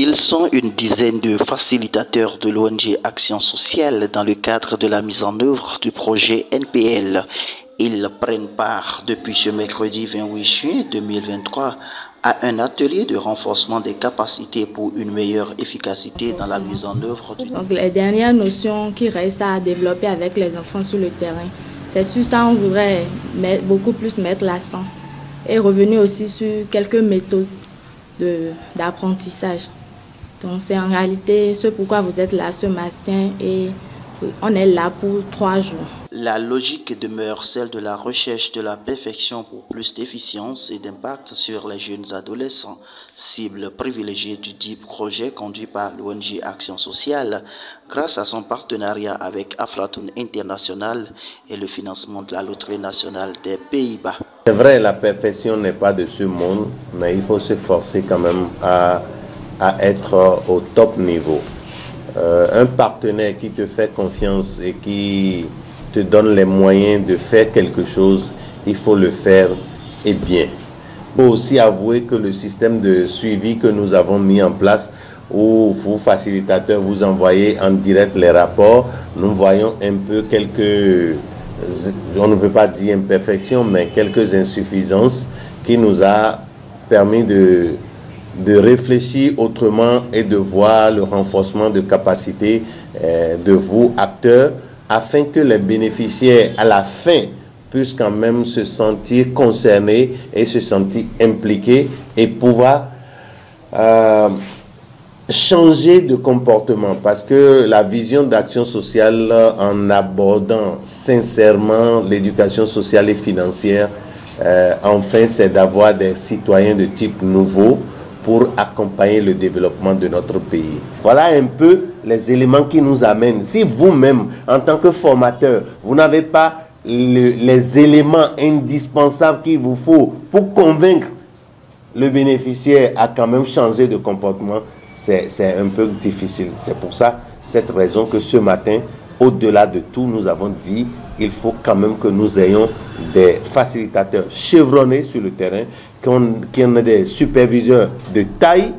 Ils sont une dizaine de facilitateurs de l'ONG Action Sociale dans le cadre de la mise en œuvre du projet NPL. Ils prennent part depuis ce mercredi 28 juin 2023 à un atelier de renforcement des capacités pour une meilleure efficacité dans la mise en œuvre du... Donc les dernières notions qui restent à développer avec les enfants sur le terrain, c'est sur ça on voudrait beaucoup plus mettre l'accent et revenir aussi sur quelques méthodes d'apprentissage. Donc c'est en réalité ce pourquoi vous êtes là ce matin et on est là pour 3 jours. La logique demeure celle de la recherche de la perfection pour plus d'efficience et d'impact sur les jeunes adolescents, cible privilégiée du dit projet conduit par l'ONG Action Sociale grâce à son partenariat avec Aflatoon International et le financement de la Loterie nationale des Pays-Bas. C'est vrai, la perfection n'est pas de ce monde, mais il faut se forcer quand même à être au top niveau. Un partenaire qui te fait confiance et qui te donne les moyens de faire quelque chose, il faut le faire et bien. Il faut aussi avouer que le système de suivi que nous avons mis en place, où vous, facilitateurs, vous envoyez en direct les rapports, nous voyons un peu quelques, on ne peut pas dire imperfections, mais quelques insuffisances qui nous a permis de réfléchir autrement et de voir le renforcement de capacité de vous, acteurs, afin que les bénéficiaires, à la fin, puissent quand même se sentir concernés et se sentir impliqués et pouvoir changer de comportement. Parce que la vision d'action sociale, en abordant sincèrement l'éducation sociale et financière, enfin, c'est d'avoir des citoyens de type nouveau, pour accompagner le développement de notre pays. Voilà un peu les éléments qui nous amènent. Si vous-même, en tant que formateur, vous n'avez pas les éléments indispensables qu'il vous faut pour convaincre le bénéficiaire à quand même changer de comportement, c'est un peu difficile. C'est pour ça, cette raison que ce matin, au-delà de tout, nous avons dit il faut quand même que nous ayons des facilitateurs chevronnés sur le terrain, qu'on ait des superviseurs de taille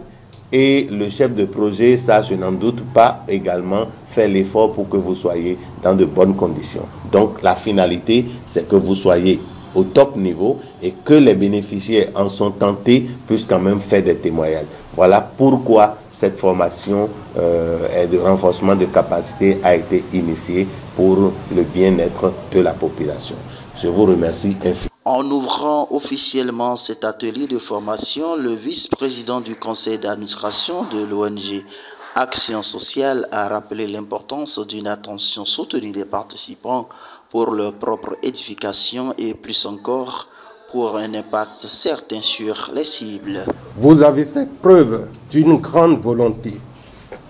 et le chef de projet, ça je n'en doute pas, également fait l'effort pour que vous soyez dans de bonnes conditions. Donc la finalité, c'est que vous soyez au top niveau et que les bénéficiaires en sont tentés puissent quand même faire des témoignages. Voilà pourquoi cette formation de renforcement de capacité a été initiée pour le bien-être de la population. Je vous remercie infiniment. En ouvrant officiellement cet atelier de formation, le vice-président du conseil d'administration de l'ONG Action Sociale a rappelé l'importance d'une attention soutenue des participants pour leur propre édification et plus encore pour un impact certain sur les cibles. Vous avez fait preuve d'une grande volonté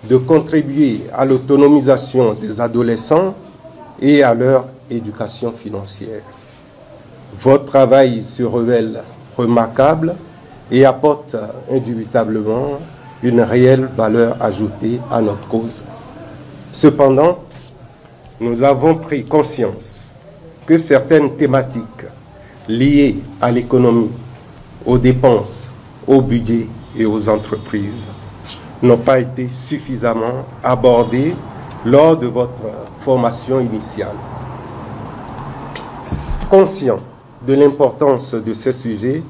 de contribuer à l'autonomisation des adolescents et à leur éducation financière. Votre travail se révèle remarquable et apporte indubitablement une réelle valeur ajoutée à notre cause. Cependant, nous avons pris conscience que certaines thématiques liées à l'économie, aux dépenses, au budget et aux entreprises n'ont pas été suffisamment abordées lors de votre formation initiale. Conscient de l'importance de ces sujets,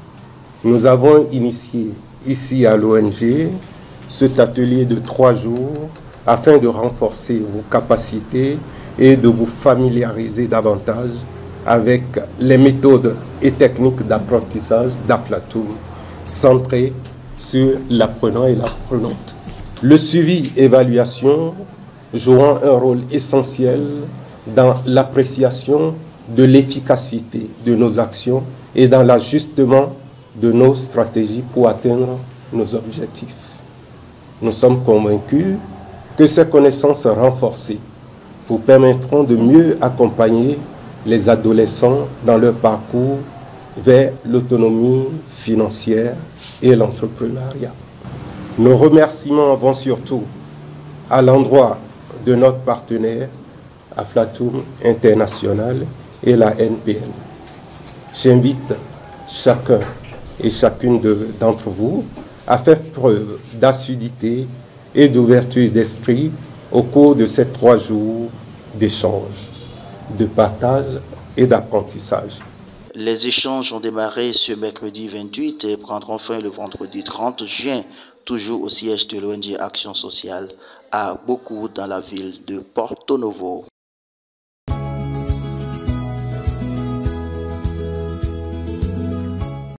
nous avons initié ici à l'ONG cet atelier de 3 jours afin de renforcer vos capacités et de vous familiariser davantage avec les méthodes et techniques d'apprentissage d'Aflatoon centrées sur l'apprenant et l'apprenante. Le suivi-évaluation jouant un rôle essentiel dans l'appréciation de l'efficacité de nos actions et dans l'ajustement de nos stratégies pour atteindre nos objectifs. Nous sommes convaincus que ces connaissances renforcées vous permettront de mieux accompagner les adolescents dans leur parcours vers l'autonomie financière et l'entrepreneuriat. Nos remerciements vont surtout à l'endroit de notre partenaire Aflatoon International et la NPL. J'invite chacun et chacune d'entre vous à faire preuve d'assiduité et d'ouverture d'esprit au cours de ces 3 jours d'échange, de partage et d'apprentissage. Les échanges ont démarré ce mercredi 28 et prendront fin le vendredi 30 juin, toujours au siège de l'ONG Action Sociale à Bokou dans la ville de Porto Novo.